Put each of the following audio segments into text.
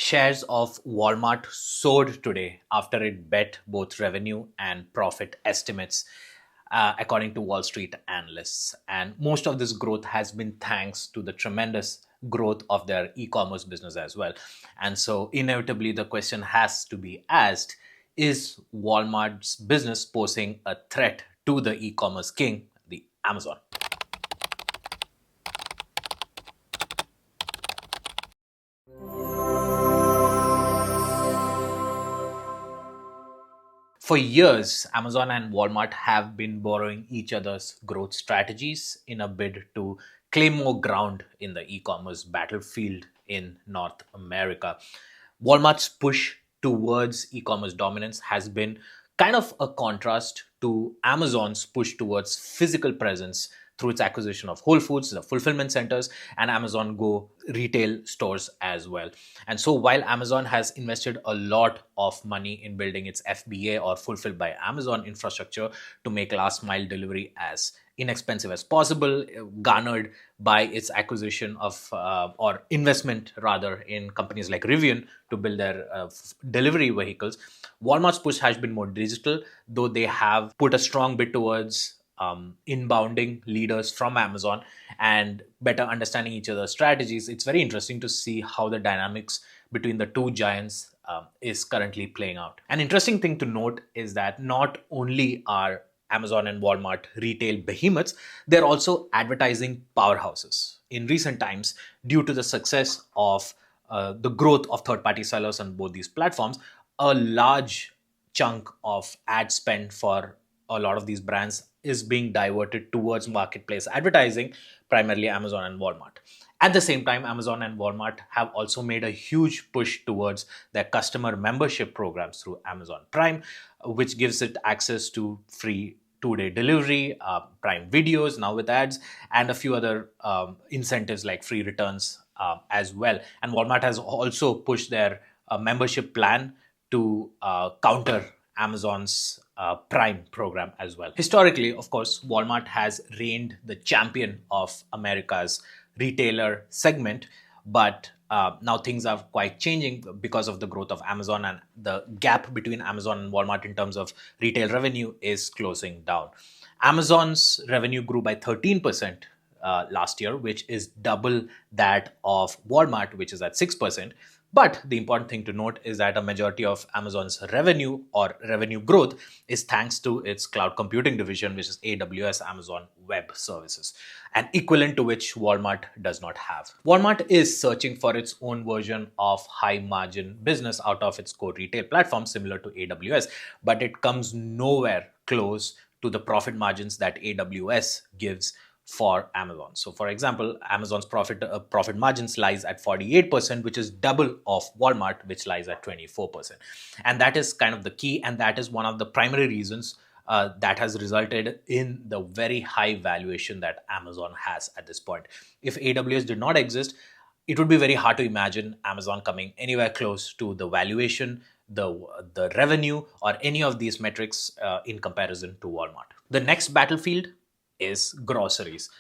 Shares of Walmart soared today after it bet both revenue and profit estimates, according to Wall Street analysts. And most of this growth has been thanks to the tremendous growth of their e commerce business as well. And so, inevitably, the question has to be asked, is Walmart's business posing a threat to the e commerce king, the Amazon? For years, Amazon and Walmart have been borrowing each other's growth strategies in a bid to claim more ground in the e commerce battlefield in North America. Walmart's push towards e commerce dominance has been kind of a contrast to Amazon's push towards physical presence through its acquisition of Whole Foods, the fulfillment centers, and Amazon Go retail stores as well. And so, while Amazon has invested a lot of money in building its FBA or Fulfilled by Amazon infrastructure to make last mile delivery as inexpensive as possible, garnered by its acquisition of or investment rather in companies like Rivian to build their delivery vehicles, Walmart's push has been more digital, though they have put a strong bit towards inbounding leaders from Amazon and better understanding each other's strategies. It's very interesting to see how the dynamics between the two giants is currently playing out. An interesting thing to note is that not only are Amazon and Walmart retail behemoths, they're also advertising powerhouses. In recent times, due to the success of the growth of third party sellers on both these platforms, a large chunk of ad spend for a lot of these brands is being diverted towards marketplace advertising, primarily Amazon and Walmart. At the same time, Amazon and Walmart have also made a huge push towards their customer membership programs through Amazon Prime, which gives it access to free 2-day delivery, Prime videos now with ads, and a few other incentives like free returns as well. And Walmart has also pushed their membership plan to counter Amazon's Prime program as well. Historically, of course, Walmart has reigned the champion of America's retailer segment, but now things are quite changing because of the growth of Amazon, and the gap between Amazon and Walmart in terms of retail revenue is closing down. Amazon's revenue grew by 13% last year, which is double that of Walmart, which is at 6%. But the important thing to note is that a majority of Amazon's revenue or revenue growth is thanks to its cloud computing division, which is AWS, Amazon Web Services, an equivalent to which Walmart does not have. Walmart is searching for its own version of high margin business out of its core retail platform, similar to AWS, but it comes nowhere close to the profit margins that AWS gives for Amazon. So, for example, Amazon's profit margins lies at 48%, which is double of Walmart, which lies at 24%. And that is kind of the key, and that is one of the primary reasons that has resulted in the very high valuation that Amazon has at this point. If AWS did not exist, it would be very hard to imagine Amazon coming anywhere close to the valuation, the revenue, or any of these metrics in comparison to Walmart. The next battlefield is groceries,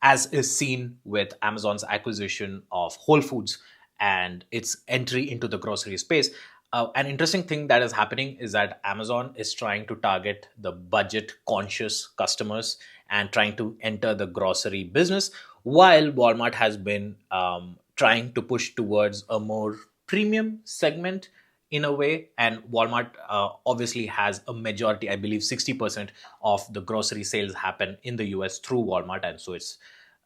as is seen with Amazon's acquisition of Whole Foods and its entry into the grocery space. An interesting thing that is happening is that Amazon is trying to target the budget conscious customers and trying to enter the grocery business, while Walmart has been trying to push towards a more premium segment in a way. And Walmart obviously has a majority, I believe 60% of the grocery sales happen in the US through Walmart, and so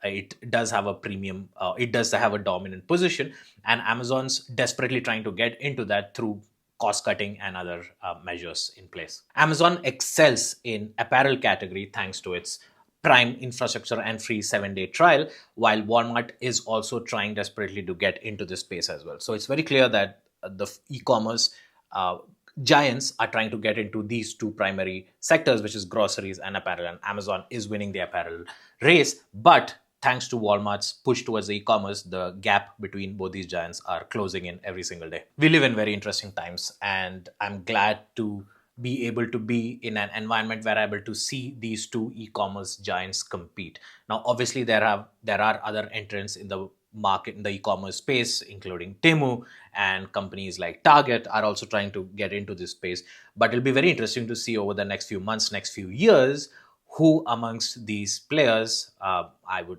it does have a premium, it does have a dominant position, and Amazon's desperately trying to get into that through cost cutting and other measures in place. Amazon excels in apparel category thanks to its Prime infrastructure and free 7-day trial, while Walmart is also trying desperately to get into this space as well. So it's very clear that the e-commerce giants are trying to get into these two primary sectors, which is groceries and apparel, and Amazon is winning the apparel race. But thanks to Walmart's push towards the e-commerce, the gap between both these giants are closing in every single day. We live in very interesting times, and I'm glad to be able to be in an environment where I'm able to see these two e-commerce giants compete. Now, obviously, there are other entrants in the market in the e-commerce space, including Temu and companies like Target are also trying to get into this space. But it'll be very interesting to see over the next few months, next few years, who amongst these players,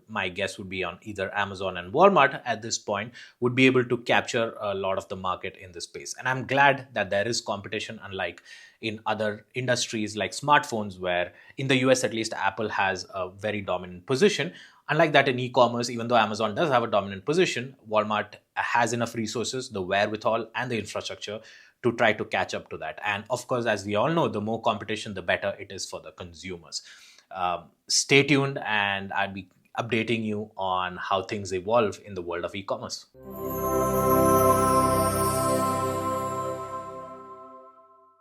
my guess would be on either Amazon and Walmart at this point, would be able to capture a lot of the market in this space. And I'm glad that there is competition, unlike in other industries like smartphones, where in the US at least Apple has a very dominant position. Unlike that in e-commerce, even though Amazon does have a dominant position, Walmart has enough resources, the wherewithal, and the infrastructure to try to catch up to that. And of course, as we all know, the more competition, the better it is for the consumers. Stay tuned, and I'll be updating you on how things evolve in the world of e-commerce.